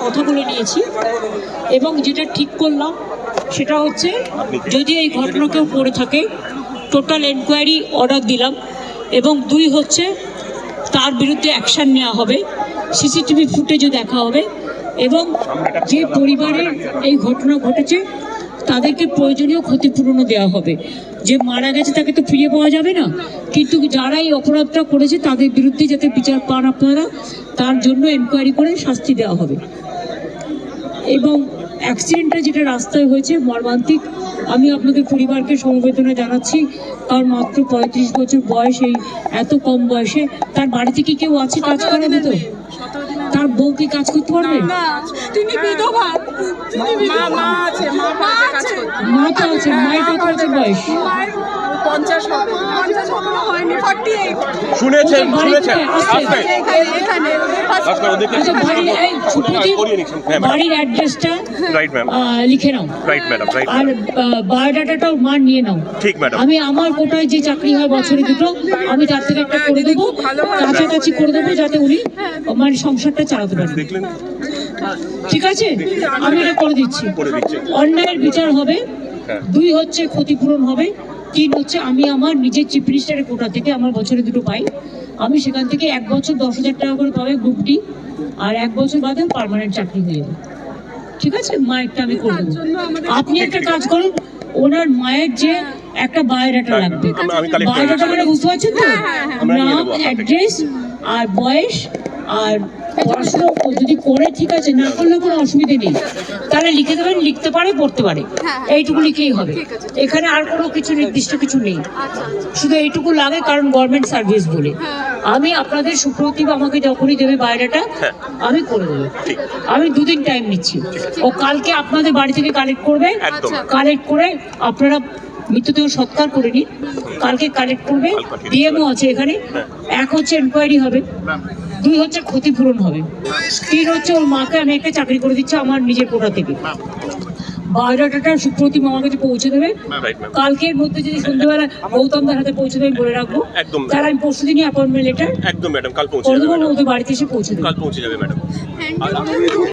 কথা বলে নিয়েছি এবং যেটা ঠিক করলাম সেটা হচ্ছে যদি এই ঘটনা কেউ করে থাকে টোটাল এনকোয়ারি অর্ডার দিলাম এবং 2 হচ্ছে তার বিরুদ্ধে অ্যাকশান নেওয়া হবে, সিসিটিভি ফুটেজও দেখা হবে এবং যে পরিবারের এই ঘটনা ঘটেছে তাদেরকে প্রয়োজনীয় ক্ষতিপূরণও দেওয়া হবে। যে মারা গেছে তাকে তো ফিরিয়ে পাওয়া যাবে না, কিন্তু যারা এই অপরাধটা করেছে তাদের বিরুদ্ধে যাতে বিচার পান আপনারা, তার জন্য এনকোয়ারি করে শাস্তি দেওয়া হবে। এবং অ্যাক্সিডেন্টটা যেটা রাস্তায় হয়েছে মর্মান্তিক, আমি আপনাদের পরিবারকে সমবেদনা জানাচ্ছি, কারণ মাত্র 35 বছর বয়স, এই এত কম বয়সে তার বাড়িতে কি কেউ আছে কাজ করে না? তো তার বউ কি কাজ করতে পারবে? মা তো আছে, মায়ের কত বছর বয়স? বাড়ির অ্যাড্রেসটা লিখে নাও আর বায়োডাটাটাও মার নিয়ে নাও। আমি আমার কোটায় যে চাকরি হয় বছরে 2টো, আমি তার থেকে একটা করে দেবো, কাছাকাছি করে দেবো যাতে উনি মানে সংসারটা চালাতে পারেন। ঠিক আছে, আমি এটা করে দিচ্ছি। অন্যায়ের বিচার হবে, 2 হচ্ছে ক্ষতিপূরণ হবে, 3 হচ্ছে আমি আমার নিজের চিফ মিনিস্টারের কোটা থেকে আমার বছরে 2টো পাই, আমি সেখান থেকে 1 বছর 10,000 টাকা করে পাবে গ্রুপ ডি, আর 1 বছর বাদে পার্মানেন্ট চাকরি হয়ে যাবে। ঠিক আছে, মায়েরটা আমি করে দেবো। আপনি একটা কাজ করুন, ওনার মায়ের যে একটা বায়োডাটা লাগবে, বায়োডাটা মানে বুঝতে পারছেন তো, নাম, অ্যাড্রেস আর বয়স আর পড়াশোনা যদি করে, ঠিক আছে, না করলে কোনো অসুবিধে নেই, তাহলে লিখে দেবেন, লিখতে পারে পড়তে পারে, এইটুকু লিখেই হবে। এখানে আর কোনো কিছু নির্দিষ্ট কিছু নেই, শুধু এইটুকু লাগে কারণ গভর্নমেন্ট সার্ভিস বলে। আমি আপনাদের সুপ্রতিভ আমাকে যখনই দেবে বায়োডাটা আমি করে দেবো। আমি 2 দিন টাইম নিচ্ছি, ও কালকে আপনাদের বাড়ি থেকে কালেক্ট করবে, কালেক্ট করে আপনারা মৃতদেহ সৎকার করে নিন, কালকে কালেক্ট করবে, ডিএমও আছে এখানে। 1 হচ্ছে এনকোয়ারি হবে, 2 হচ্ছে ক্ষতিপূরণ হবে, 3 হচ্ছে ওর মাকে আমি একটা চাকরি করে দিচ্ছি আমার নিজের কোটা থেকে। বায়োডাটাটা সুপ্রতিম আমার কাছে পৌঁছে দেবে, কালকের মধ্যে যদি সন্ধ্যাবেলা গৌতমদার হাতে পৌঁছে দেবে বলে রাখবো, তাহলে আমি পরশু দিনই অ্যাপয়েন্টমেন্ট লেটার একদম ম্যাডাম কাল পৌঁছে দেবো, ওদের বাড়িতে এসে পৌঁছে দেবে, কাল পৌঁছে যাবে ম্যাডাম।